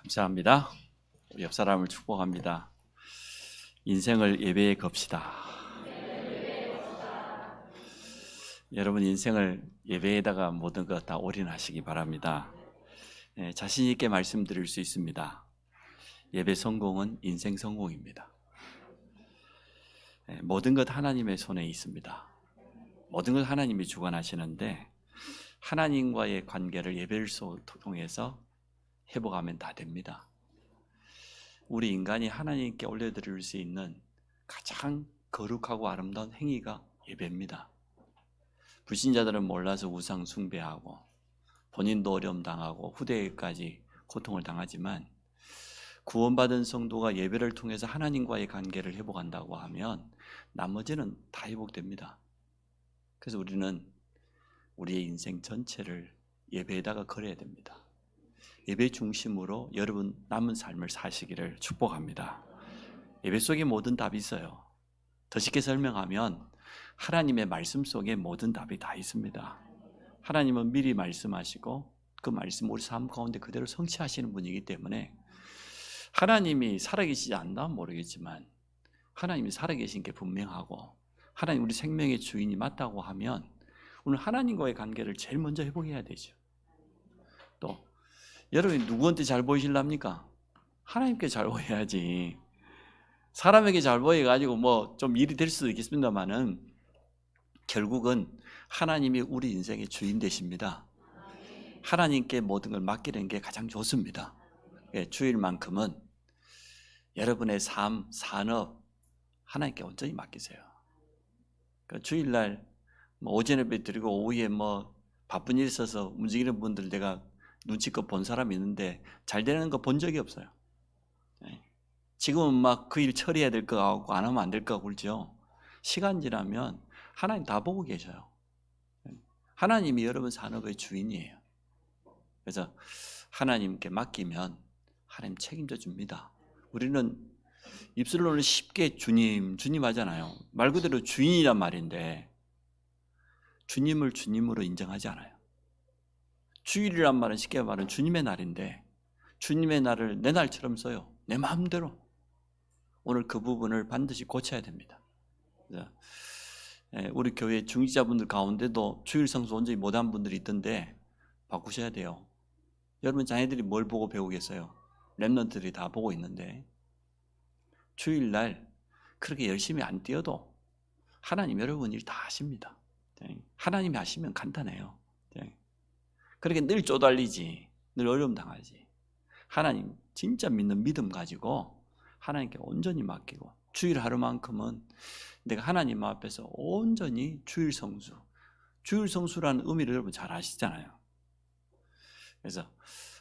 감사합니다. 옆 사람을 축복합니다. 인생을 예배에 겁시다. 여러분 인생을 예배에다가 모든 것 다 올인하시기 바랍니다. 자신 있게 말씀드릴 수 있습니다. 예배 성공은 인생 성공입니다. 모든 것 하나님의 손에 있습니다. 모든 것 하나님이 주관하시는데 하나님과의 관계를 예배를 통해서 회복하면 다 됩니다. 우리 인간이 하나님께 올려드릴 수 있는 가장 거룩하고 아름다운 행위가 예배입니다. 불신자들은 몰라서 우상 숭배하고 본인도 어려움 당하고 후대에까지 고통을 당하지만 구원받은 성도가 예배를 통해서 하나님과의 관계를 회복한다고 하면 나머지는 다 회복됩니다. 그래서 우리는 우리의 인생 전체를 예배에다가 걸어야 됩니다. 예배 중심으로 여러분 남은 삶을 사시기를 축복합니다. 예배 속에 모든 답이 있어요. 더 쉽게 설명하면 하나님의 말씀 속에 모든 답이 다 있습니다. 하나님은 미리 말씀하시고 그 말씀 우리 삶 가운데 그대로 성취하시는 분이기 때문에 하나님이 살아계시지 않나 모르겠지만 하나님이 살아계신 게 분명하고 하나님 우리 생명의 주인이 맞다고 하면 오늘 하나님과의 관계를 제일 먼저 회복해야 되죠. 또 여러분이 누구한테 잘 보이실랍니까? 하나님께 잘 보여야지. 사람에게 잘 보여가지고 뭐 좀 일이 될 수도 있겠습니다만은 결국은 하나님이 우리 인생의 주인 되십니다. 하나님께 모든 걸 맡기는 게 가장 좋습니다. 주일만큼은 여러분의 삶, 산업 하나님께 온전히 맡기세요. 주일날 뭐 오전에 예배 드리고 오후에 뭐 바쁜 일 있어서 움직이는 분들 내가 눈치껏 본 사람이 있는데 잘 되는 거 본 적이 없어요. 지금은 막 그 일 처리해야 될 거 같고 안 하면 안 될 거 같고 그렇죠. 시간 지나면 하나님 다 보고 계셔요. 하나님이 여러분 산업의 주인이에요. 그래서 하나님께 맡기면 하나님 책임져 줍니다. 우리는 입술로는 쉽게 주님, 주님 하잖아요. 말 그대로 주인이란 말인데 주님을 주님으로 인정하지 않아요. 주일이란 말은 쉽게 말하면 주님의 날인데 주님의 날을 내 날처럼 써요. 내 마음대로. 오늘 그 부분을 반드시 고쳐야 됩니다. 우리 교회 중직자분들 가운데도 주일 성수 온전히 못한 분들이 있던데 바꾸셔야 돼요. 여러분 자녀들이 뭘 보고 배우겠어요? 랩런트들이 다 보고 있는데 주일날 그렇게 열심히 안 뛰어도 하나님 여러분 일 다 하십니다. 하나님이 하시면 간단해요. 그렇게 늘 쪼달리지, 늘 어려움 당하지. 하나님 진짜 믿는 믿음 가지고 하나님께 온전히 맡기고 주일 하루만큼은 내가 하나님 앞에서 온전히 주일 성수. 주일 성수라는 의미를 여러분 잘 아시잖아요. 그래서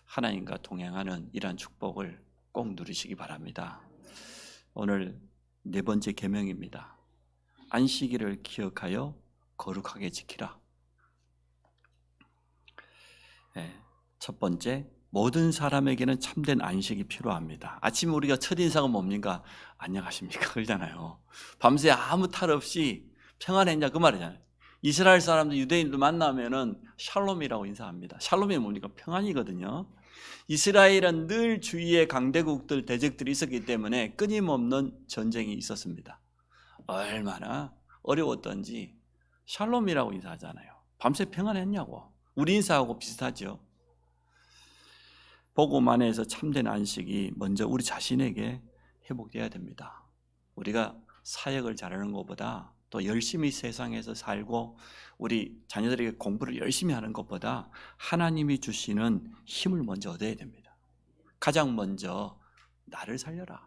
하나님과 동행하는 이러한 축복을 꼭 누리시기 바랍니다. 오늘 네 번째 계명입니다. 안식일을 기억하여 거룩하게 지키라. 첫 번째, 모든 사람에게는 참된 안식이 필요합니다. 아침에 우리가 첫인상은 뭡니까? 안녕하십니까? 그러잖아요. 밤새 아무 탈 없이 평안했냐? 그 말이잖아요. 이스라엘 사람들, 유대인들 만나면은 샬롬이라고 인사합니다. 샬롬이 뭡니까? 평안이거든요. 이스라엘은 늘 주위에 강대국들, 대적들이 있었기 때문에 끊임없는 전쟁이 있었습니다. 얼마나 어려웠던지 샬롬이라고 인사하잖아요. 밤새 평안했냐고. 우리 인사하고 비슷하죠. 복음 안에서 참된 안식이 먼저 우리 자신에게 회복돼야 됩니다. 우리가 사역을 잘하는 것보다 또 열심히 세상에서 살고 우리 자녀들에게 공부를 열심히 하는 것보다 하나님이 주시는 힘을 먼저 얻어야 됩니다. 가장 먼저 나를 살려라.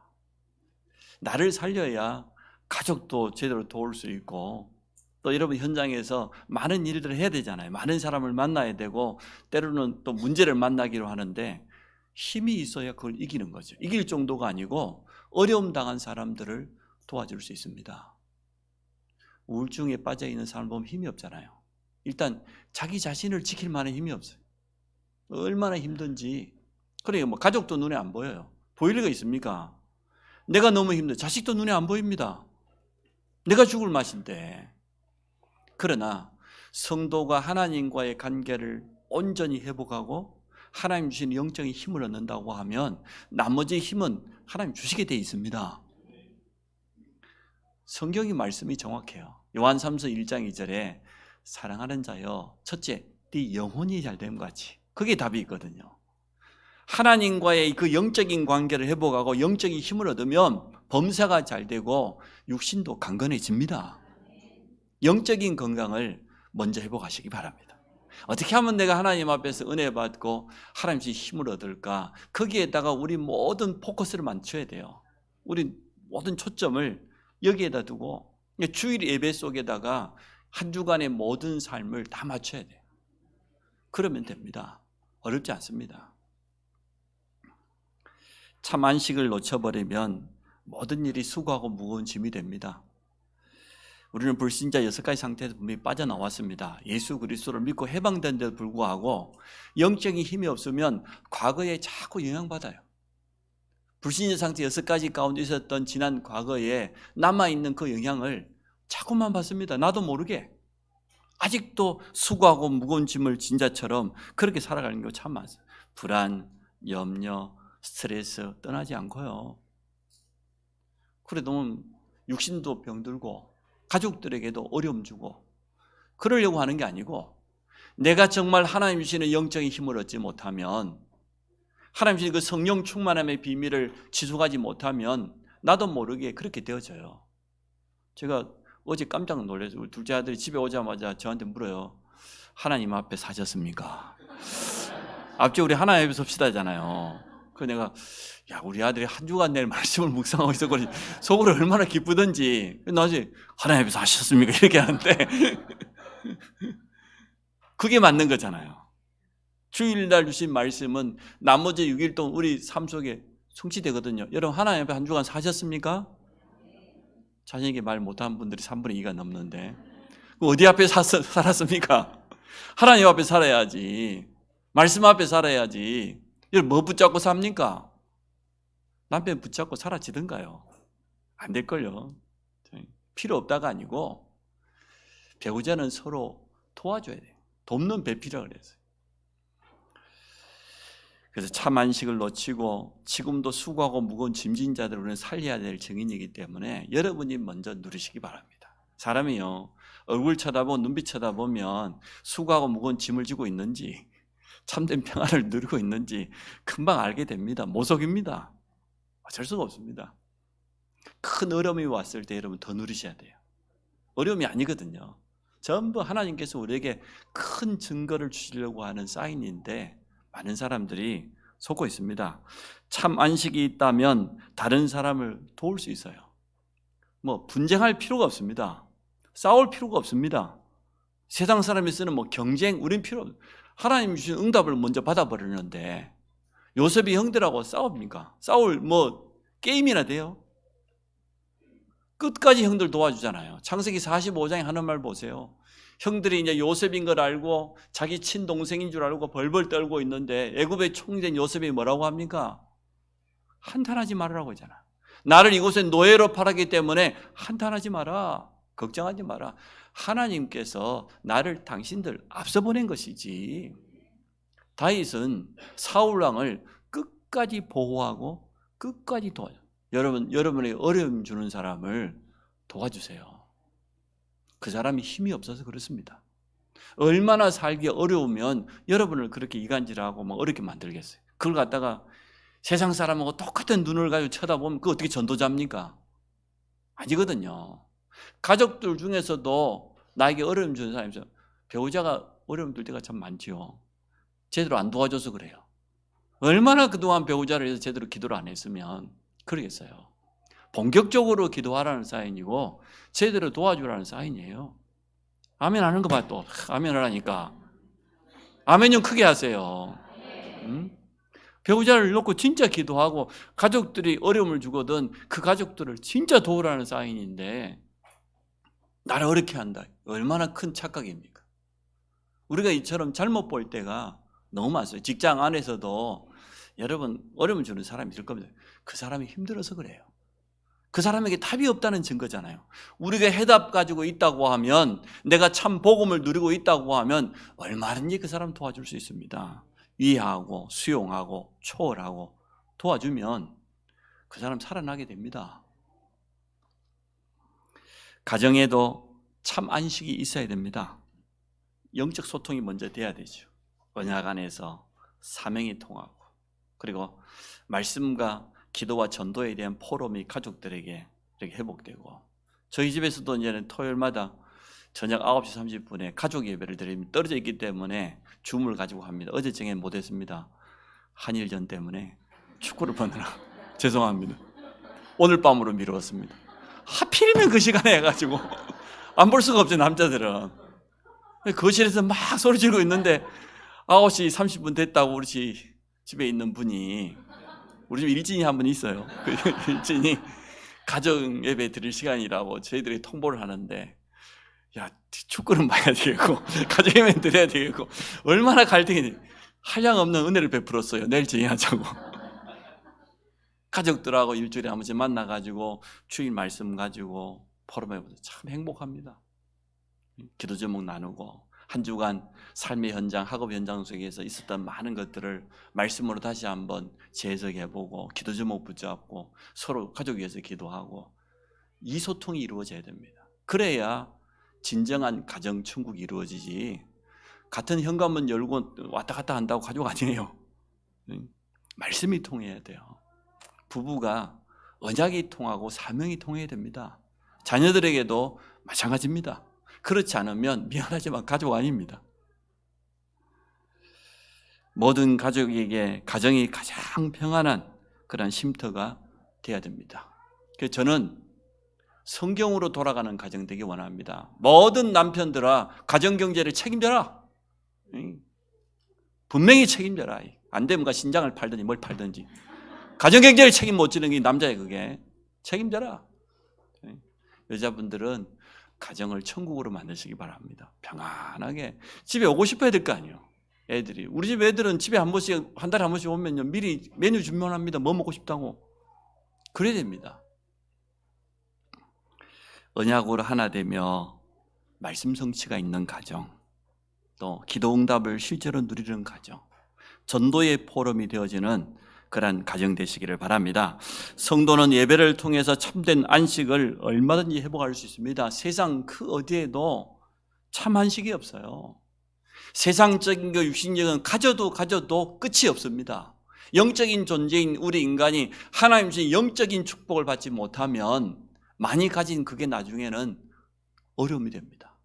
나를 살려야 가족도 제대로 도울 수 있고 또 여러분 현장에서 많은 일들을 해야 되잖아요. 많은 사람을 만나야 되고 때로는 또 문제를 만나기로 하는데 힘이 있어야 그걸 이기는 거죠. 이길 정도가 아니고 어려움 당한 사람들을 도와줄 수 있습니다. 우울증에 빠져있는 사람 보면 힘이 없잖아요. 일단 자기 자신을 지킬 만한 힘이 없어요. 얼마나 힘든지. 그러니까 뭐 가족도 눈에 안 보여요. 보일 리가 있습니까? 내가 너무 힘들어. 자식도 눈에 안 보입니다. 내가 죽을 맛인데. 그러나 성도가 하나님과의 관계를 온전히 회복하고 하나님 주신 영적인 힘을 얻는다고 하면 나머지 힘은 하나님 주시게 돼 있습니다. 성경의 말씀이 정확해요. 요한 3서 1장 2절에 사랑하는 자여 첫째 네 영혼이 잘됨 같이, 그게 답이 있거든요. 하나님과의 그 영적인 관계를 회복하고 영적인 힘을 얻으면 범사가 잘 되고 육신도 강건해집니다. 영적인 건강을 먼저 회복하시기 바랍니다. 어떻게 하면 내가 하나님 앞에서 은혜 받고 하나님의 힘을 얻을까? 거기에다가 우리 모든 포커스를 맞춰야 돼요. 우리 모든 초점을 여기에다 두고 주일 예배 속에다가 한 주간의 모든 삶을 다 맞춰야 돼요. 그러면 됩니다. 어렵지 않습니다. 참 안식을 놓쳐버리면 모든 일이 수고하고 무거운 짐이 됩니다. 우리는 불신자 6가지 상태에서 분명히 빠져나왔습니다. 예수 그리스도를 믿고 해방된 데도 불구하고 영적인 힘이 없으면 과거에 자꾸 영향받아요. 불신자 상태 6가지 가운데 있었던 지난 과거에 남아있는 그 영향을 자꾸만 받습니다. 나도 모르게. 아직도 수고하고 무거운 짐을 진 자처럼 그렇게 살아가는 게 참 많습니다. 불안, 염려, 스트레스 떠나지 않고요. 그래 너무 육신도 병들고 가족들에게도 어려움 주고 그러려고 하는 게 아니고, 내가 정말 하나님 주시는 영적인 힘을 얻지 못하면, 하나님 주시는 그 성령 충만함의 비밀을 지속하지 못하면 나도 모르게 그렇게 되어져요. 제가 어제 깜짝 놀라서 우리 둘째 아들이 집에 오자마자 저한테 물어요. 하나님 앞에 사셨습니까? 앞뒤 우리 하나님 앞에 섭시다잖아요. 그래서 내가 야 우리 아들이 한 주간 내일 말씀을 묵상하고 있었거든요. 속으로 얼마나 기쁘던지. 나중에 하나님 앞에 사셨습니까? 이렇게 하는데 그게 맞는 거잖아요. 주일날 주신 말씀은 나머지 6일 동안 우리 삶 속에 성취되거든요. 여러분 하나님 앞에 한 주간 사셨습니까? 자신에게 말 못하는 분들이 3분의 2가 넘는데 어디 앞에 살았습니까? 하나님 앞에 살아야지. 말씀 앞에 살아야지. 여러분 뭐 붙잡고 삽니까? 남편 붙잡고 사라지든가요. 안 될걸요. 필요 없다가 아니고 배우자는 서로 도와줘야 돼요. 돕는 배필이라고 그랬어요. 그래서 참 안식을 놓치고 지금도 수고하고 무거운 짐진 자들을 우리는 살려야 될 증인이기 때문에 여러분이 먼저 누리시기 바랍니다. 사람이요 얼굴 쳐다보고 눈빛 쳐다보면 수고하고 무거운 짐을 지고 있는지 참된 평안을 누리고 있는지 금방 알게 됩니다. 모속입니다. 어쩔 수가 없습니다. 큰 어려움이 왔을 때 여러분 더 누리셔야 돼요. 어려움이 아니거든요. 전부 하나님께서 우리에게 큰 증거를 주시려고 하는 사인인데 많은 사람들이 속고 있습니다. 참 안식이 있다면 다른 사람을 도울 수 있어요. 뭐 분쟁할 필요가 없습니다. 싸울 필요가 없습니다. 세상 사람이 쓰는 뭐 경쟁 우린 필요 없어요. 하나님 주신 응답을 먼저 받아버리는데 요셉이 형들하고 싸웁니까? 싸울 뭐 게임이나 돼요? 끝까지 형들 도와주잖아요. 창세기 45장에 하는 말 보세요. 형들이 이제 요셉인 걸 알고 자기 친동생인 줄 알고 벌벌 떨고 있는데 애굽의 총리된 요셉이 뭐라고 합니까? 한탄하지 말라고 하잖아. 나를 이곳에 노예로 팔았기 때문에 한탄하지 마라. 걱정하지 마라. 하나님께서 나를 당신들 앞서 보낸 것이지. 다윗은 사울 왕을 끝까지 보호하고 끝까지 도와줘. 여러분의 어려움 주는 사람을 도와주세요. 그 사람이 힘이 없어서 그렇습니다. 얼마나 살기 어려우면 여러분을 그렇게 이간질하고 막 어렵게 만들겠어요. 그걸 갖다가 세상 사람하고 똑같은 눈을 가지고 쳐다보면 그거 어떻게 전도자입니까? 아니거든요. 가족들 중에서도 나에게 어려움 주는 사람이 있어요. 배우자가 어려움 들 때가 참 많지요. 제대로 안 도와줘서 그래요. 얼마나 그동안 배우자를 위해서 제대로 기도를 안 했으면 그러겠어요. 본격적으로 기도하라는 사인이고 제대로 도와주라는 사인이에요. 아멘 하는 거 봐 또. 아멘을 하니까. 아멘 좀 크게 하세요. 배우자를 놓고 진짜 기도하고 가족들이 어려움을 주거든 그 가족들을 진짜 도우라는 사인인데 나를 어렵게 한다. 얼마나 큰 착각입니까? 우리가 이처럼 잘못 볼 때가 너무 많아요. 직장 안에서도 여러분 어려움을 주는 사람이 있을 겁니다. 그 사람이 힘들어서 그래요. 그 사람에게 답이 없다는 증거잖아요. 우리가 해답 가지고 있다고 하면 내가 참 복음을 누리고 있다고 하면 얼마든지 그 사람 도와줄 수 있습니다. 이해하고 수용하고 초월하고 도와주면 그 사람 살아나게 됩니다. 가정에도 참 안식이 있어야 됩니다. 영적 소통이 먼저 돼야 되죠. 언약 안에서 사명이 통하고, 그리고 말씀과 기도와 전도에 대한 포럼이 가족들에게 이렇게 회복되고, 저희 집에서도 이제는 토요일마다 저녁 9시 30분에 가족 예배를 드리면 떨어져 있기 때문에 줌을 가지고 합니다. 어제 저녁에 못했습니다. 한일전 때문에 축구를 보느라 죄송합니다. 오늘 밤으로 미루었습니다. 하필이면 그 시간에 해가지고 안 볼 수가 없죠, 남자들은. 거실에서 막 소리 지르고 있는데 9시 30분 됐다고 우리 집에 있는 분이, 우리 집에 일진이 한 분 있어요. 그 일진이 가정 예배 드릴 시간이라고 저희들이 통보를 하는데, 야, 축구는 봐야 되겠고 가정 예배 드려야 되겠고 얼마나 갈등이, 한량없는 은혜를 베풀었어요. 내일 제의하자고. 가족들하고 일주일에 한 번씩 만나가지고 주일 말씀 가지고 포럼해보자. 참 행복합니다. 기도 제목 나누고, 한 주간 삶의 현장, 학업 현장 속에서 있었던 많은 것들을 말씀으로 다시 한번 재해석해보고, 기도 제목 붙잡고 서로 가족 위해서 기도하고, 이 소통이 이루어져야 됩니다. 그래야 진정한 가정 천국이 이루어지지, 같은 현관문 열고 왔다 갔다 한다고 가족 아니에요. 말씀이 통해야 돼요. 부부가 언약이 통하고 사명이 통해야 됩니다. 자녀들에게도 마찬가지입니다. 그렇지 않으면 미안하지만 가족 아닙니다. 모든 가족에게 가정이 가장 평안한 그런 쉼터가 돼야 됩니다. 그래서 저는 성경으로 돌아가는 가정 되기 원합니다. 모든 남편들아, 가정 경제를 책임져라. 분명히 책임져라. 안 되면 신장을 팔든지 뭘 팔든지. 가정 경제를 책임 못 지는 게 남자예요. 그게 책임져라. 여자분들은 가정을 천국으로 만드시기 바랍니다. 평안하게 집에 오고 싶어야 될 거 아니에요. 애들이, 우리 집 애들은 집에 한 번씩, 한 달에 한 번씩 오면요, 미리 메뉴 주문합니다. 뭐 먹고 싶다고. 그래야 됩니다. 언약으로 하나 되며 말씀 성취가 있는 가정, 또 기도 응답을 실제로 누리는 가정, 전도의 포럼이 되어지는 그런 가정 되시기를 바랍니다. 성도는 예배를 통해서 참된 안식을 얼마든지 회복할 수 있습니다. 세상 그 어디에도 참 안식이 없어요. 세상적인 거, 육신적인 가져도 끝이 없습니다. 영적인 존재인 우리 인간이 하나님 주신 영적인 축복을 받지 못하면 많이 가진 그게 나중에는 어려움이 됩니다.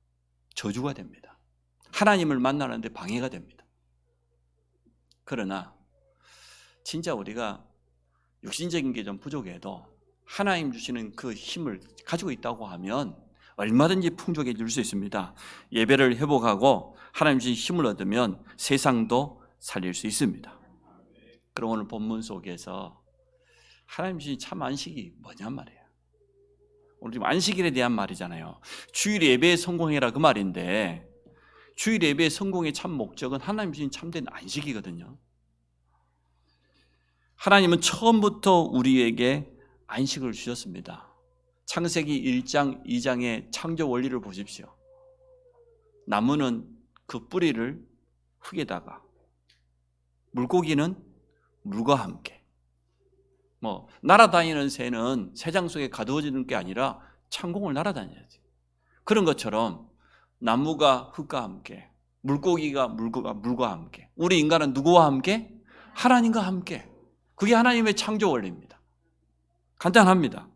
저주가 됩니다. 하나님을 만나는데 방해가 됩니다. 그러나 진짜 우리가 육신적인 게 좀 부족해도 하나님 주시는 그 힘을 가지고 있다고 하면 얼마든지 풍족해질 수 있습니다. 예배를 회복하고 하나님 주신 힘을 얻으면 세상도 살릴 수 있습니다. 그럼 오늘 본문 속에서 하나님 주신 참 안식이 뭐냔 말이에요. 오늘 지금 안식일에 대한 말이잖아요. 주일 예배에 성공해라 그 말인데, 주일 예배의 성공의 참 목적은 하나님 주신 참된 안식이거든요. 하나님은 처음부터 우리에게 안식을 주셨습니다. 창세기 1장, 2장의 창조 원리를 보십시오. 나무는 그 뿌리를 흙에다가, 물고기는 물과 함께, 날아다니는 새는 새장 속에 가두어지는 게 아니라 창공을 날아다녀야지. 그런 것처럼 나무가 흙과 함께, 물고기가 물과 함께, 우리 인간은 누구와 함께? 하나님과 함께. 그게 하나님의 창조 원리입니다. 간단합니다.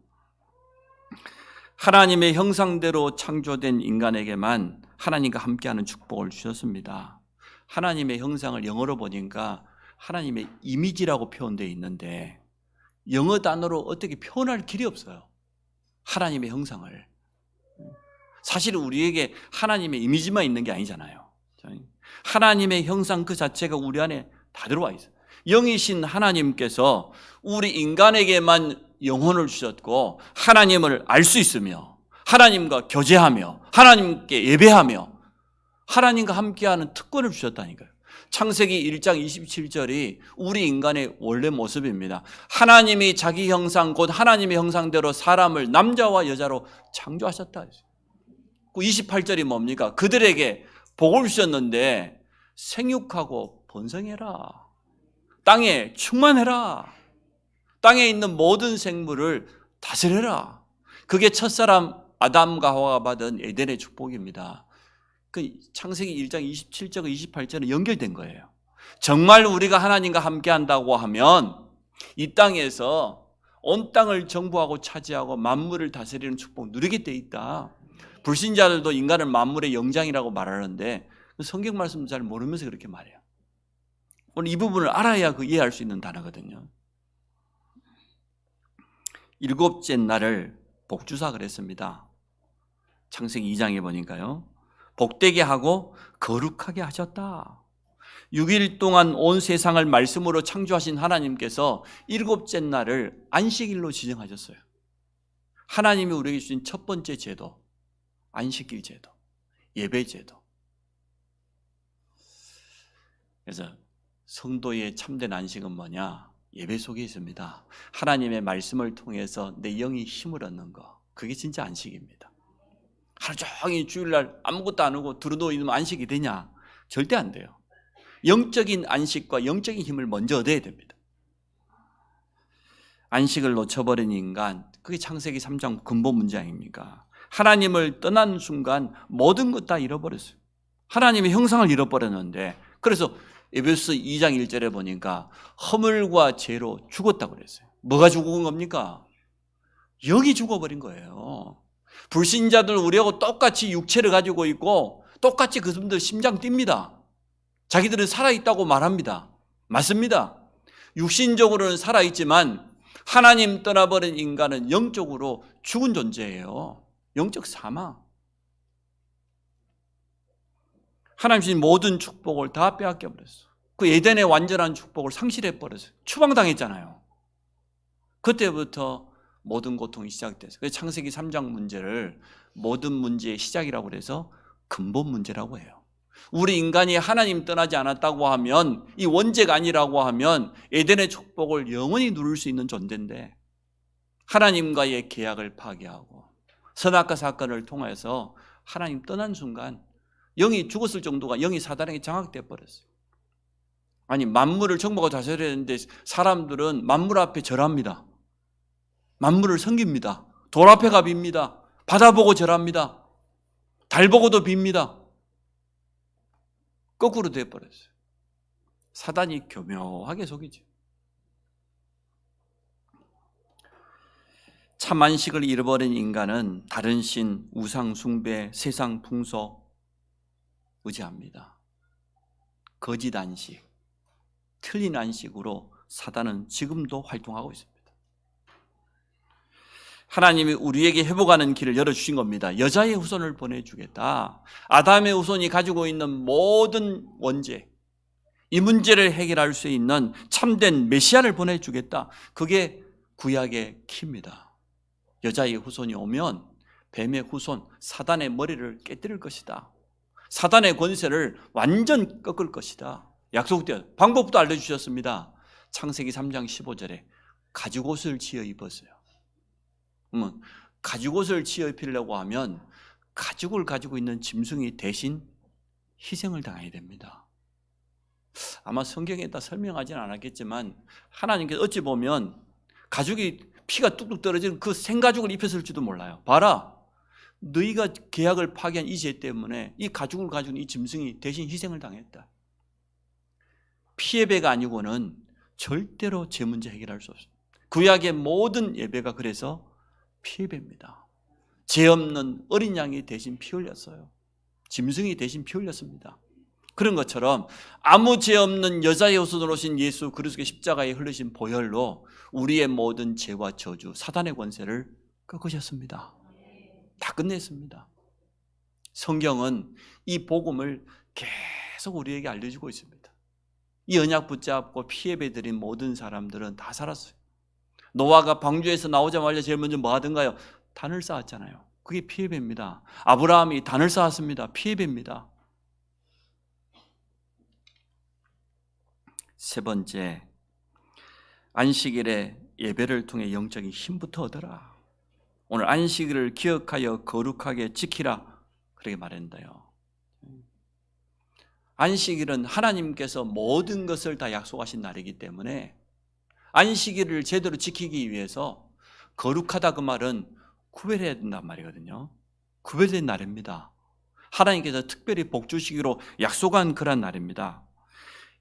하나님의 형상대로 창조된 인간에게만 하나님과 함께하는 축복을 주셨습니다. 하나님의 형상을 영어로 보니까 하나님의 이미지라고 표현되어 있는데, 영어 단어로 어떻게 표현할 길이 없어요. 하나님의 형상을. 사실은 우리에게 하나님의 이미지만 있는 게 아니잖아요. 하나님의 형상 그 자체가 우리 안에 다 들어와 있어요. 영이신 하나님께서 우리 인간에게만 영혼을 주셨고, 하나님을 알 수 있으며, 하나님과 교제하며, 하나님께 예배하며, 하나님과 함께하는 특권을 주셨다니까요. 창세기 1장 27절이 우리 인간의 원래 모습입니다. 하나님이 자기 형상, 곧 하나님의 형상대로 사람을 남자와 여자로 창조하셨다. 28절이 뭡니까? 그들에게 복을 주셨는데 생육하고 번성해라. 땅에 충만해라. 땅에 있는 모든 생물을 다스려라. 그게 첫사람 아담과 하와가 받은 에덴의 축복입니다. 그 창세기 1장 27절 28절은 연결된 거예요. 정말 우리가 하나님과 함께 한다고 하면 이 땅에서 온 땅을 정부하고 차지하고 만물을 다스리는 축복 누리게 돼 있다. 불신자들도 인간을 만물의 영장이라고 말하는데 성경 말씀 잘 모르면서 그렇게 말해요. 오늘 이 부분을 알아야 이해할 수 있는 단어거든요. 일곱째 날을 복주사 그랬습니다. 창세기 2장에 보니까요. 복되게 하고 거룩하게 하셨다. 6일 동안 온 세상을 말씀으로 창조하신 하나님께서 일곱째 날을 안식일로 지정하셨어요. 하나님이 우리에게 주신 첫 번째 제도, 안식일 제도, 예배 제도. 그래서 성도의 참된 안식은 뭐냐? 예배 속에 있습니다. 하나님의 말씀을 통해서 내 영이 힘을 얻는 거. 그게 진짜 안식입니다. 하루 종일 주일날 아무것도 안 하고 두루누워 있으면 안식이 되냐? 절대 안 돼요. 영적인 안식과 영적인 힘을 먼저 얻어야 됩니다. 안식을 놓쳐버린 인간, 그게 창세기 3장 근본 문제 아닙니까? 하나님을 떠난 순간 모든 것 다 잃어버렸어요. 하나님의 형상을 잃어버렸는데, 그래서 에베소 2장 1절에 보니까 허물과 죄로 죽었다고 그랬어요. 뭐가 죽은 겁니까? 영이 죽어버린 거예요. 불신자들 우리하고 똑같이 육체를 가지고 있고 똑같이 그분들 심장 뜁니다. 자기들은 살아있다고 말합니다. 맞습니다. 육신적으로는 살아있지만 하나님 떠나버린 인간은 영적으로 죽은 존재예요. 영적 사망. 하나님 주신 모든 축복을 다 빼앗겨 버렸어. 그 에덴의 완전한 축복을 상실해 버렸어요. 추방당했잖아요. 그때부터 모든 고통이 시작됐어요. 그래서 창세기 3장 문제를 모든 문제의 시작이라고 해서 근본 문제라고 해요. 우리 인간이 하나님 떠나지 않았다고 하면, 이 원죄가 아니라고 하면 에덴의 축복을 영원히 누릴 수 있는 존재인데, 하나님과의 계약을 파괴하고 선악과 사건을 통해서 하나님 떠난 순간 영이 죽었을 정도가 영이 사단에게 장악되어 버렸어요. 아니, 만물을 정복하고 다스려야 되는데 사람들은 만물 앞에 절합니다. 만물을 섬깁니다. 돌 앞에 가 빕니다. 바다 보고 절합니다. 달 보고도 빕니다. 거꾸로 되어버렸어요. 사단이 교묘하게 속이죠. 참 안식을 잃어버린 인간은 다른 신, 우상 숭배, 세상 풍속 의지합니다. 거짓 안식, 틀린 안식으로 사단은 지금도 활동하고 있습니다. 하나님이 우리에게 회복하는 길을 열어주신 겁니다. 여자의 후손을 보내주겠다. 아담의 후손이 가지고 있는 모든 원죄, 이 문제를 해결할 수 있는 참된 메시아를 보내주겠다. 그게 구약의 키입니다. 여자의 후손이 오면 뱀의 후손, 사단의 머리를 깨뜨릴 것이다. 사단의 권세를 완전 꺾을 것이다. 약속되어 방법도 알려주셨습니다. 창세기 3장 15절에 가죽옷을 지어 입었어요. 가죽옷을 지어 입히려고 하면 가죽을 가지고 있는 짐승이 대신 희생을 당해야 됩니다. 아마 성경에다 설명하지는 않았겠지만 하나님께서 어찌 보면 가죽이 피가 뚝뚝 떨어지는 그 생가죽을 입혔을지도 몰라요. 봐라, 너희가 계약을 파괴한 이 죄 때문에 이 가죽을 가지고 있는 이 짐승이 대신 희생을 당했다. 피예배가 아니고는 절대로 죄 문제 해결할 수 없습니다. 구약의 모든 예배가 그래서 피예배입니다. 죄 없는 어린 양이 대신 피 흘렸어요. 짐승이 대신 피 흘렸습니다. 그런 것처럼 아무 죄 없는 여자의 후손으로 오신 예수 그리스도의 십자가에 흘리신 보혈로 우리의 모든 죄와 저주, 사단의 권세를 꺾으셨습니다. 다 끝냈습니다. 성경은 이 복음을 계속 우리에게 알려주고 있습니다. 이 언약 붙잡고 피예배 드린 모든 사람들은 다 살았어요. 노아가 방주에서 나오자마자 제일 먼저 뭐 하던가요? 단을 쌓았잖아요. 그게 피예배입니다. 아브라함이 단을 쌓았습니다. 피예배입니다. 세 번째, 안식일에 예배를 통해 영적인 힘부터 얻어라. 오늘 안식일을 기억하여 거룩하게 지키라, 그렇게 말한다요. 안식일은 하나님께서 모든 것을 다 약속하신 날이기 때문에 안식일을 제대로 지키기 위해서 거룩하다 그 말은 구별해야 된단 말이거든요. 구별된 날입니다. 하나님께서 특별히 복 주시기로 약속한 그런 날입니다.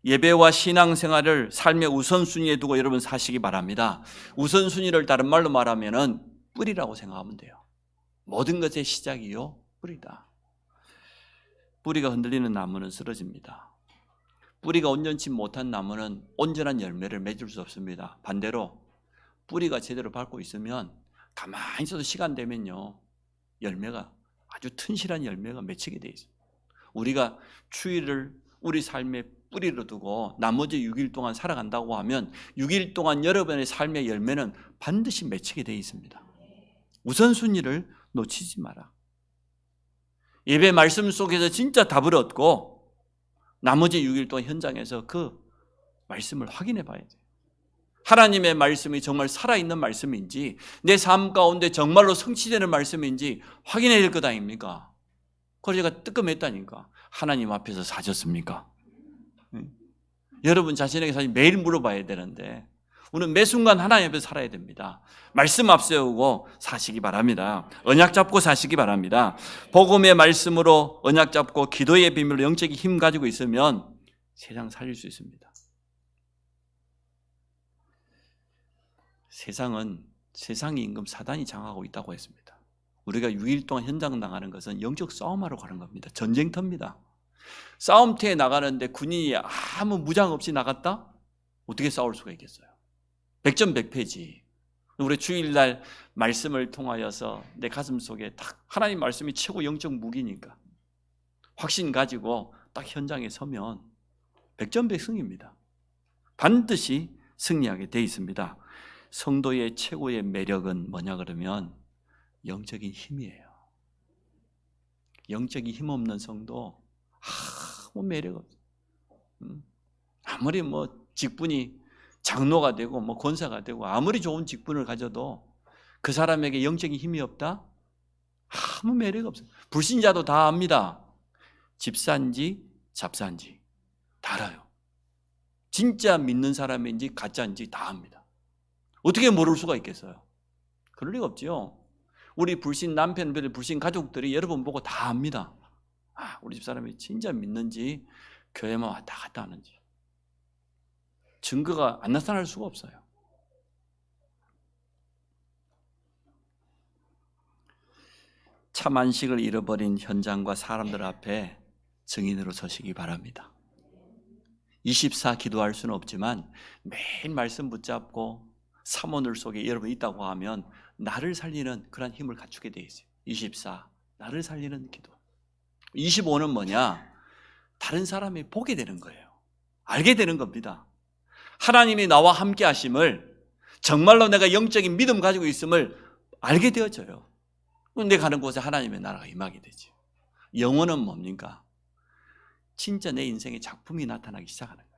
예배와 신앙생활을 삶의 우선순위에 두고 여러분 사시기 바랍니다. 우선순위를 다른 말로 말하면 뿌리라고 생각하면 돼요. 모든 것의 시작이요 뿌리다. 뿌리가 흔들리는 나무는 쓰러집니다. 뿌리가 온전치 못한 나무는 온전한 열매를 맺을 수 없습니다. 반대로 뿌리가 제대로 밟고 있으면 가만히 있어도 시간 되면요 열매가 아주 튼실한 열매가 맺히게 돼 있어요. 우리가 주일을 우리 삶의 뿌리로 두고 나머지 6일 동안 살아간다고 하면 6일 동안 여러분의 삶의 열매는 반드시 맺히게 돼 있습니다. 우선순위를 놓치지 마라. 예배 말씀 속에서 진짜 답을 얻고 나머지 6일 동안 현장에서 그 말씀을 확인해 봐야 돼요. 하나님의 말씀이 정말 살아있는 말씀인지 내 삶 가운데 정말로 성취되는 말씀인지 확인해야 될 것 아닙니까? 그래서 제가 뜨끔했다니까. 하나님 앞에서 사셨습니까? 여러분 자신에게 사실 매일 물어봐야 되는데 우리는 매 순간 하나님 앞에 살아야 됩니다. 말씀 앞세우고 사시기 바랍니다. 언약 잡고 사시기 바랍니다. 복음의 말씀으로 언약 잡고 기도의 비밀로 영적인 힘 가지고 있으면 세상 살릴 수 있습니다. 세상이 임금 사단이 장악하고 있다고 했습니다. 우리가 6일 동안 현장 나가는 것은 영적 싸움하러 가는 겁니다. 전쟁터입니다. 싸움터에 나가는데 군인이 아무 무장 없이 나갔다? 어떻게 싸울 수가 있겠어요? 백전백패지. 우리 주일날 말씀을 통하여서 내 가슴 속에 딱 하나님 말씀이 최고 영적 무기니까 확신 가지고 딱 현장에 서면 백전백승입니다. 반드시 승리하게 돼 있습니다. 성도의 최고의 매력은 뭐냐 그러면 영적인 힘이에요. 영적인 힘 없는 성도 아무 매력 없어요. 아무리 직분이 장로가 되고 권사가 되고 아무리 좋은 직분을 가져도 그 사람에게 영적인 힘이 없다? 아무 매력 없어요. 불신자도 다 압니다. 집사인지 잡사인지 다 알아요. 진짜 믿는 사람인지 가짜인지 다 압니다. 어떻게 모를 수가 있겠어요? 그럴 리가 없죠. 우리 불신 남편들, 불신 가족들이 여러분 보고 다 압니다. 우리 집사람이 진짜 믿는지 교회만 왔다 갔다 하는지. 증거가 안 나타날 수가 없어요. 참 안식을 잃어버린 현장과 사람들 앞에 증인으로 서시기 바랍니다. 24 기도할 수는 없지만 매일 말씀 붙잡고 사모늘 속에 여러분 있다고 하면 나를 살리는 그런 힘을 갖추게 돼 있어요. 24 나를 살리는 기도. 25는 뭐냐? 다른 사람이 보게 되는 거예요. 알게 되는 겁니다. 하나님이 나와 함께 하심을, 정말로 내가 영적인 믿음 가지고 있음을 알게 되어져요. 내가 가는 곳에 하나님의 나라가 임하게 되죠. 영혼은 뭡니까? 진짜 내 인생의 작품이 나타나기 시작하는 거예요.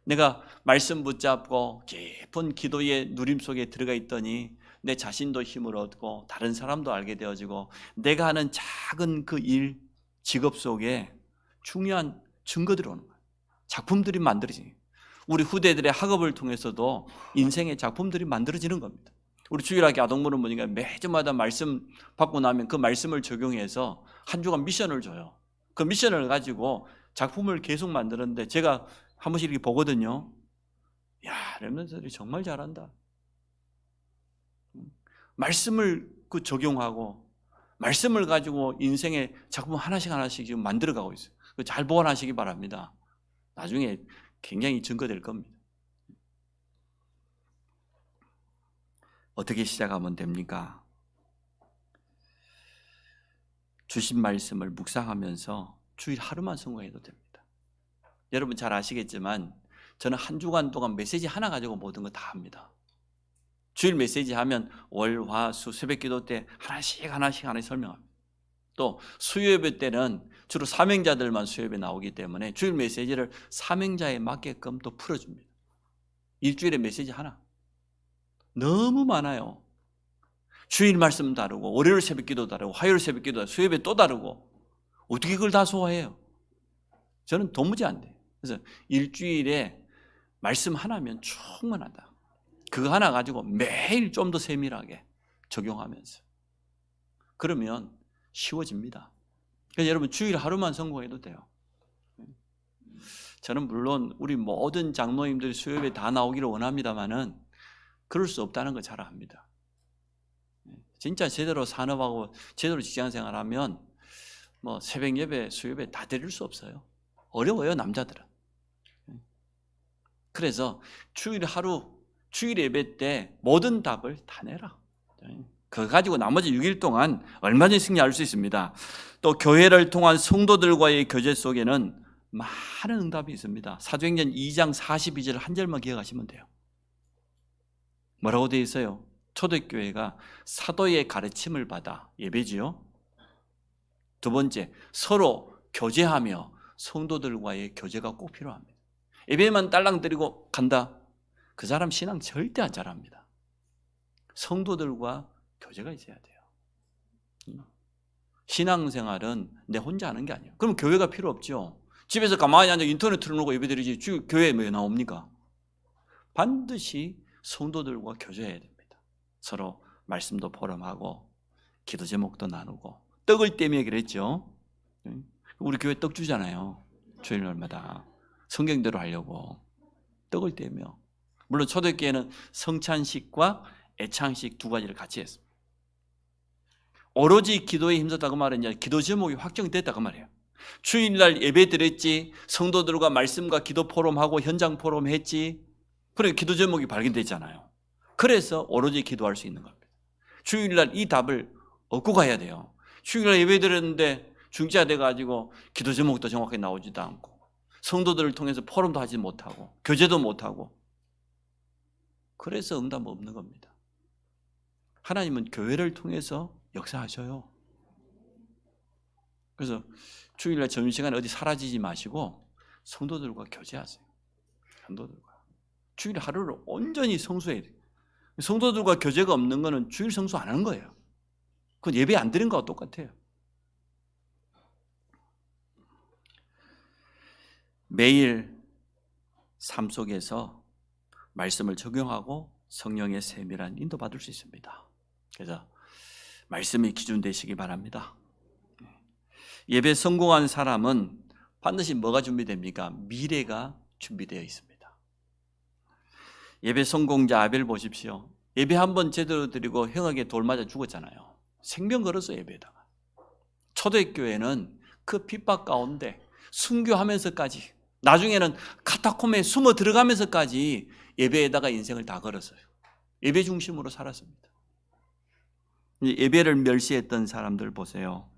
내가 말씀 붙잡고 깊은 기도의 누림 속에 들어가 있더니 내 자신도 힘을 얻고 다른 사람도 알게 되어지고 내가 하는 작은 그 일, 직업 속에 중요한 증거들이 오는 거예요. 작품들이 만들어지는 거예요. 우리 후대들의 학업을 통해서도 인생의 작품들이 만들어지는 겁니다. 우리 주일학교 아동부는 뭐니까 매주마다 말씀 받고 나면 그 말씀을 적용해서 한 주간 미션을 줘요. 그 미션을 가지고 작품을 계속 만드는데 제가 한 번씩 이렇게 보거든요. 야, 렘넌트들이 정말 잘한다. 말씀을 적용하고 말씀을 가지고 인생의 작품 하나씩 지금 만들어가고 있어요. 잘 보관하시기 바랍니다. 나중에 굉장히 증거될 겁니다. 어떻게 시작하면 됩니까? 주신 말씀을 묵상하면서 주일 하루만 성공해도 됩니다. 여러분 잘 아시겠지만 저는 한 주간 동안 메시지 하나 가지고 모든 거 다 합니다. 주일 메시지 하면 월, 화, 수, 새벽기도 때 하나씩 설명합니다. 또 수요예배 때는 주로 사명자들만 수요예배 나오기 때문에 주일 메시지를 사명자에 맞게끔 또 풀어줍니다. 일주일에 메시지 하나. 너무 많아요. 주일 말씀 다르고 월요일 새벽기도 다르고 화요일 새벽기도 다르고 수요예배 또 다르고 어떻게 그걸 다 소화해요? 저는 도무지 안 돼요. 그래서 일주일에 말씀 하나면 충분하다. 그거 하나 가지고 매일 좀 더 세밀하게 적용하면서 그러면 쉬워집니다. 그래서 여러분 주일 하루만 성공해도 돼요. 저는 물론 우리 모든 장로님들이 수요일에 다 나오기를 원합니다만은 그럴 수 없다는 거 잘 압니다. 진짜 제대로 산업하고 제대로 직장생활하면 뭐 새벽 예배, 수요예배 다 드릴 수 없어요. 어려워요, 남자들은. 그래서 주일 하루, 주일 예배 때 모든 답을 다 내라. 그거 가지고 나머지 6일 동안 얼마든지 승리할 수 있습니다. 또 교회를 통한 성도들과의 교제 속에는 많은 응답이 있습니다. 사도행전 2장 42절 한 절만 기억하시면 돼요. 뭐라고 되어 있어요? 초대교회가 사도의 가르침을 받아 예배지요. 두 번째, 서로 교제하며 성도들과의 교제가 꼭 필요합니다. 예배만 딸랑 드리고 간다? 그 사람 신앙 절대 안 잘합니다. 성도들과 교제가 있어야 돼요. 신앙생활은 내 혼자 하는 게 아니에요. 그럼 교회가 필요 없죠. 집에서 가만히 앉아 인터넷 틀어놓고 예배드리지 교회에 왜 나옵니까? 반드시 성도들과 교제해야 됩니다. 서로 말씀도 포럼하고 기도 제목도 나누고 떡을 떼며 그랬죠. 우리 교회 떡 주잖아요. 주일날마다 성경대로 하려고 떡을 떼며. 물론 초대교회는 성찬식과 애창식 두 가지를 같이 했습니다. 오로지 기도에 힘썼다고 말은 이제 기도 제목이 확정됐다고 말이에요. 주일날 예배 드렸지, 성도들과 말씀과 기도 포럼하고 현장 포럼 했지. 그래 기도 제목이 발견됐잖아요. 그래서 오로지 기도할 수 있는 겁니다. 주일날 이 답을 얻고 가야 돼요. 주일날 예배 드렸는데 중지가 돼가지고 기도 제목도 정확하게 나오지도 않고 성도들을 통해서 포럼도 하지 못하고 교제도 못하고 그래서 응답 없는 겁니다. 하나님은 교회를 통해서 역사하셔요. 그래서 주일날 점심시간에 어디 사라지지 마시고 성도들과 교제하세요. 성도들과. 주일 하루를 온전히 성수해야 돼요. 성도들과 교제가 없는 거는 주일 성수 안 하는 거예요. 그건 예배 안 드린 거와 똑같아요. 매일 삶 속에서 말씀을 적용하고 성령의 세밀한 인도받을 수 있습니다. 그래서 말씀이 기준 되시기 바랍니다. 예배 성공한 사람은 반드시 뭐가 준비됩니까? 미래가 준비되어 있습니다. 예배 성공자 아벨 보십시오. 예배 한번 제대로 드리고 형에게 돌 맞아 죽었잖아요. 생명 걸어서 예배에다가. 초대교회는 그 핍박 가운데 순교하면서까지 나중에는 카타콤에 숨어 들어가면서까지 예배에다가 인생을 다 걸었어요. 예배 중심으로 살았습니다. 예배를 멸시했던 사람들 보세요.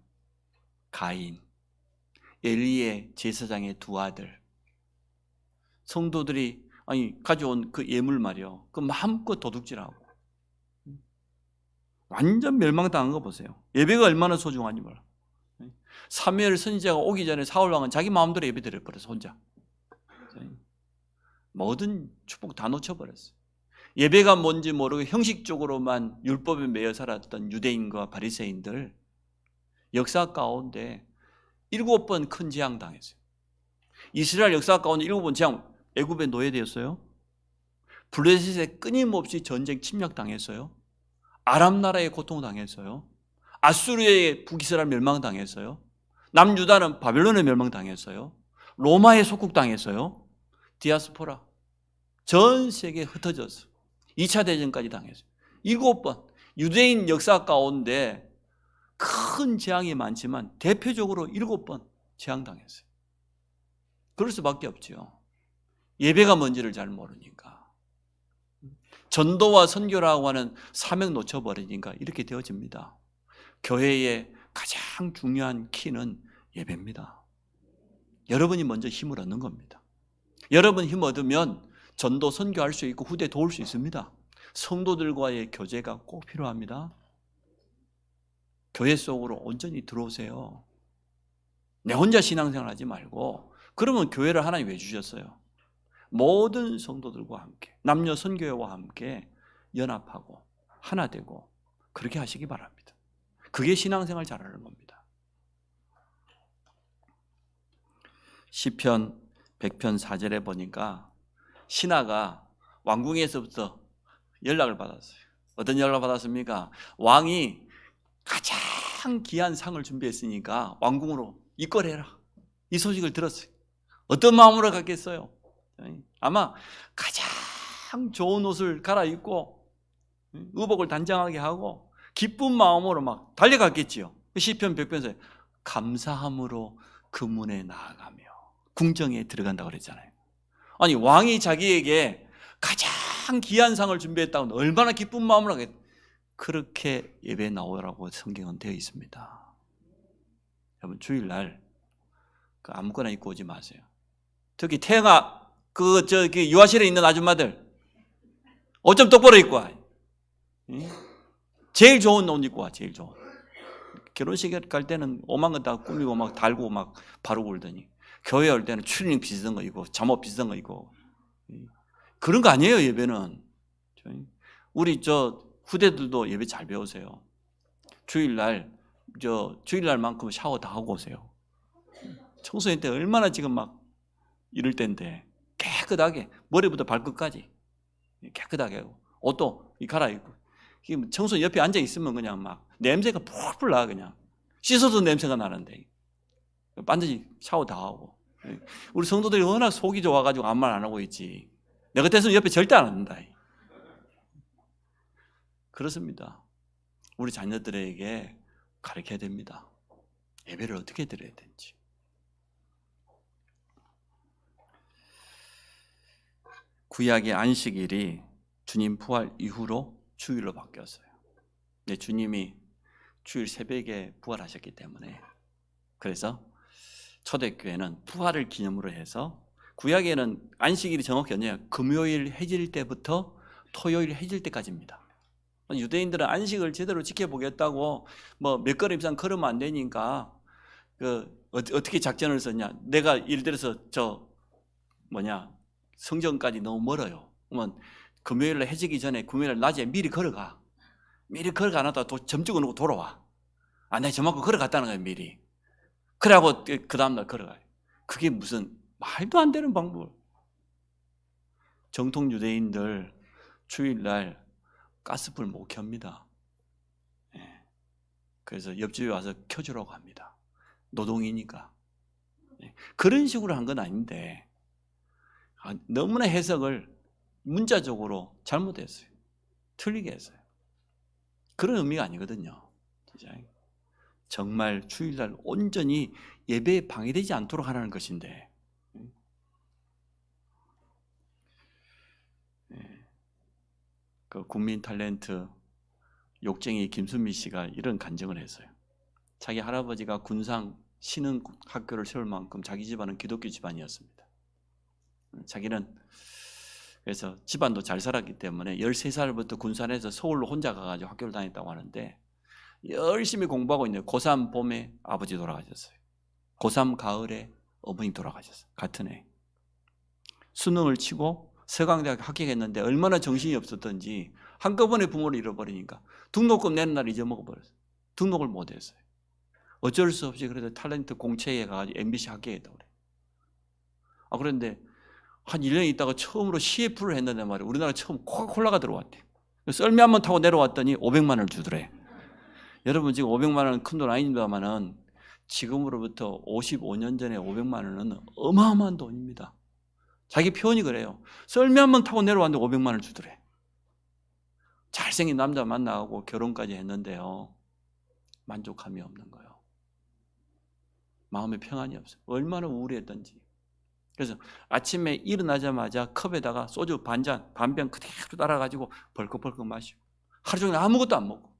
가인, 엘리의 제사장의 두 아들, 성도들이 가져온 그 예물 말이요. 그 마음껏 도둑질하고 완전 멸망당한 거 보세요. 예배가 얼마나 소중한지 몰라. 사무엘 선지자가 오기 전에 사울 왕은 자기 마음대로 예배 드려버렸어 혼자. 모든 축복 다 놓쳐버렸어요. 예배가 뭔지 모르고 형식적으로만 율법에 매여 살았던 유대인과 바리새인들 역사 가운데 7번 큰 재앙 당했어요. 이스라엘 역사 가운데 7번 재앙, 애굽에 노예되었어요. 블레셋에 끊임없이 전쟁 침략 당했어요. 아람 나라에 고통 당했어요. 아수르의 북이스라엘 멸망 당했어요. 남유다는 바벨론에 멸망 당했어요. 로마에 속국 당했어요. 디아스포라 전 세계에 흩어져서 2차 대전까지 당했어요. 7번 유대인 역사 가운데 큰 재앙이 많지만 대표적으로 7번 재앙당했어요. 그럴 수밖에 없죠. 예배가 뭔지를 잘 모르니까. 전도와 선교라고 하는 사명 놓쳐버리니까 이렇게 되어집니다. 교회의 가장 중요한 키는 예배입니다. 여러분이 먼저 힘을 얻는 겁니다. 여러분 힘 얻으면 전도 선교할 수 있고 후대 도울 수 있습니다. 성도들과의 교제가 꼭 필요합니다. 교회 속으로 온전히 들어오세요. 내 혼자 신앙생활 하지 말고. 그러면 교회를 하나님 왜 주셨어요? 모든 성도들과 함께 남녀 선교회와 함께 연합하고 하나 되고 그렇게 하시기 바랍니다. 그게 신앙생활 잘하는 겁니다. 시편 100편 4절에 보니까 신하가 왕궁에서부터 연락을 받았어요. 어떤 연락을 받았습니까? 왕이 가장 귀한 상을 준비했으니까 왕궁으로 입궐해라. 이 소식을 들었어요. 어떤 마음으로 갔겠어요? 아마 가장 좋은 옷을 갈아입고 의복을 단장하게 하고 기쁜 마음으로 막 달려갔겠지요. 시편 100편에 감사함으로 그 문에 나아가며 궁정에 들어간다고 그랬잖아요. 아니 왕이 자기에게 가장 귀한 상을 준비했다고 얼마나 기쁜 마음으로 하겠. 그렇게 예배에 나오라고 성경은 되어 있습니다. 여러분 주일날 아무거나 입고 오지 마세요. 특히 태영아 유아실에 있는 아줌마들 옷 좀 똑바로 입고 와. 제일 좋은 옷 입고 와. 제일 좋은. 결혼식 갈 때는 오만 거 다 꾸미고 막 달고 막 바르고 그러더니 교회 올 때는 추리닝 비슷한 거 입고 잠옷 비슷한 거 입고 그런 거 아니에요. 예배는. 우리 후대들도 예배 잘 배우세요. 주일날만큼 샤워 다 하고 오세요. 청소년 때 얼마나 지금 막 이럴 때인데 깨끗하게 머리부터 발끝까지 깨끗하게 하고 옷도 갈아입고 청소년 옆에 앉아 있으면 그냥 막 냄새가 풀풀 나. 그냥 씻어도 냄새가 나는데 반드시 샤워 다 하고. 우리 성도들이 워낙 속이 좋아가지고 아무 말 안 하고 있지. 내 같아서는 옆에 절대 안 앉는다. 그렇습니다. 우리 자녀들에게 가르쳐야 됩니다. 예배를 어떻게 드려야 되는지. 구약의 안식일이 주님 부활 이후로 주일로 바뀌었어요. 근데 주님이 주일 새벽에 부활하셨기 때문에 그래서 초대교회는 부활을 기념으로 해서 구약에는 안식일이 정확히 언제냐? 금요일 해질 때부터 토요일 해질 때까지입니다. 유대인들은 안식을 제대로 지켜보겠다고 몇 걸음 이상 걸으면 안 되니까 어떻게 작전을 썼냐? 내가 예를 들어서 성전까지 너무 멀어요. 그러면 금요일날 해지기 전에 금요일 낮에 미리 걸어가. 미리 걸어가놨다가 점 찍어놓고 돌아와. 내가 저만큼 걸어갔다는 거예요. 미리. 그래갖고 그 다음날 걸어가요. 그게 무슨 말도 안 되는 방법. 정통 유대인들 주일날 가스불 못 켭니다. 그래서 옆집에 와서 켜주라고 합니다. 노동이니까. 그런 식으로 한 건 아닌데 너무나 해석을 문자적으로 잘못했어요. 틀리게 했어요. 그런 의미가 아니거든요. 정말 주일날 온전히 예배에 방해되지 않도록 하라는 것인데 그 국민 탤런트 욕쟁이 김순미 씨가 이런 간증을 했어요. 자기 할아버지가 군상 신흥 학교를 세울 만큼 자기 집안은 기독교 집안이었습니다. 자기는 그래서 집안도 잘 살았기 때문에 13살부터 군산에서 서울로 혼자 가가지고 학교를 다녔다고 하는데 열심히 공부하고 있는데 고3 봄에 아버지 돌아가셨어요. 고3 가을에 어머니 돌아가셨어요. 같은 해. 수능을 치고 서강대학 합격했는데 얼마나 정신이 없었던지 한꺼번에 부모를 잃어버리니까 등록금 내는 날 잊어먹어버렸어요. 등록을 못했어요. 어쩔 수 없이 그래도 탤런트 공채에 가가지고 MBC 합격했다고 그래요. 그런데 한 1년 있다가 처음으로 CF를 했는데 말이에요. 우리나라 처음 코카콜라가 들어왔대요. 썰매 한 번 타고 내려왔더니 500만 원을 주더래. 여러분 지금 500만 원은 큰 돈 아닙니다만은 지금으로부터 55년 전에 500만 원은 어마어마한 돈입니다. 자기 표현이 그래요. 썰매 한 번 타고 내려왔는데 500만 원을 주더래. 잘생긴 남자 만나고 결혼까지 했는데요. 만족함이 없는 거예요. 마음에 평안이 없어요. 얼마나 우울했던지. 그래서 아침에 일어나자마자 컵에다가 소주 반병 그대로 따라가지고 벌컥벌컥 마시고 하루 종일 아무것도 안 먹고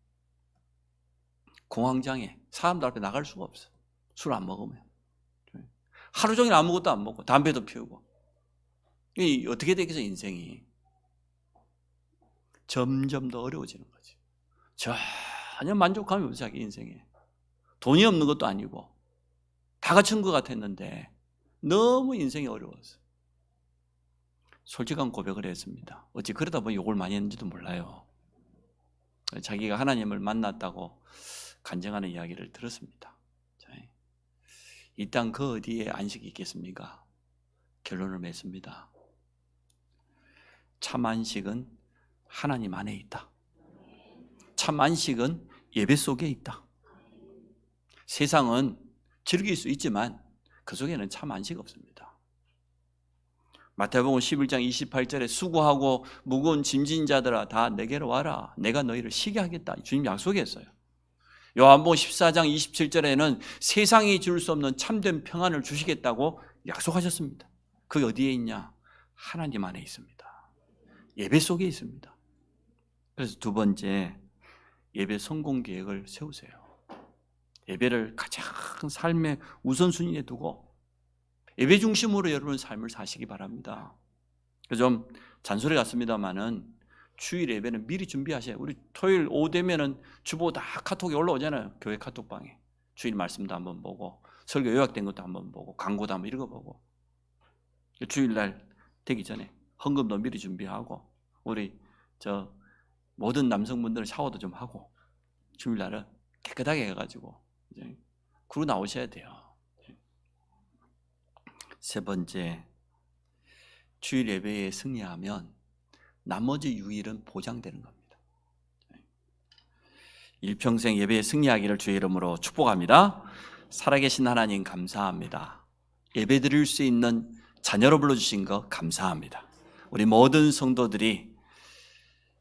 공황장애 사람들 앞에 나갈 수가 없어. 술 안 먹으면. 하루 종일 아무것도 안 먹고 담배도 피우고. 이 어떻게 되겠어 인생이. 점점 더 어려워지는 거지. 전혀 만족감이 없어 자기 인생에. 돈이 없는 것도 아니고 다 갖춘 것 같았는데 너무 인생이 어려웠어. 솔직한 고백을 했습니다. 어찌 그러다 보니 욕을 많이 했는지도 몰라요. 자기가 하나님을 만났다고 간증하는 이야기를 들었습니다. 이 땅 그 어디에 안식이 있겠습니까? 결론을 맺습니다. 참 안식은 하나님 안에 있다. 참 안식은 예배 속에 있다. 세상은 즐길 수 있지만 그 속에는 참 안식 없습니다. 마태복음 11장 28절에 수고하고 무거운 짐진 자들아 다 내게로 와라. 내가 너희를 쉬게 하겠다. 주님 약속했어요. 요한복음 14장 27절에는 세상이 줄 수 없는 참된 평안을 주시겠다고 약속하셨습니다. 그게 어디에 있냐? 하나님 안에 있습니다. 예배 속에 있습니다. 그래서 두 번째, 예배 성공 계획을 세우세요. 예배를 가장 삶의 우선순위에 두고 예배 중심으로 여러분 삶을 사시기 바랍니다. 좀 잔소리 같습니다만은 주일 예배는 미리 준비하세요. 우리 토요일 오후 되면은 주보 다 카톡이 올라오잖아요. 교회 카톡방에. 주일 말씀도 한번 보고 설교 요약된 것도 한번 보고 광고도 한번 읽어보고 주일날 되기 전에 헌금도 미리 준비하고 우리 모든 남성분들은 샤워도 좀 하고 주일날은 깨끗하게 해가지고 이제 그러고 나오셔야 돼요. 세 번째, 주일 예배에 승리하면 나머지 유일은 보장되는 겁니다. 일평생 예배에 승리하기를 주의 이름으로 축복합니다. 살아계신 하나님 감사합니다. 예배 드릴 수 있는 자녀로 불러주신 것 감사합니다. 우리 모든 성도들이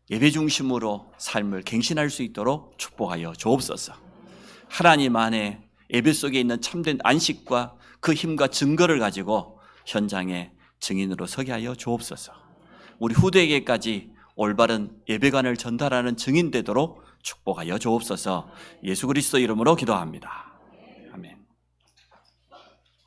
예배 중심으로 삶을 갱신할 수 있도록 축복하여 주옵소서. 하나님 안에 예배 속에 있는 참된 안식과 그 힘과 증거를 가지고 현장에 증인으로 서게 하여 주옵소서. 우리 후대에게까지 올바른 예배관을 전달하는 증인 되도록 축복하여 주옵소서. 예수 그리스도 이름으로 기도합니다.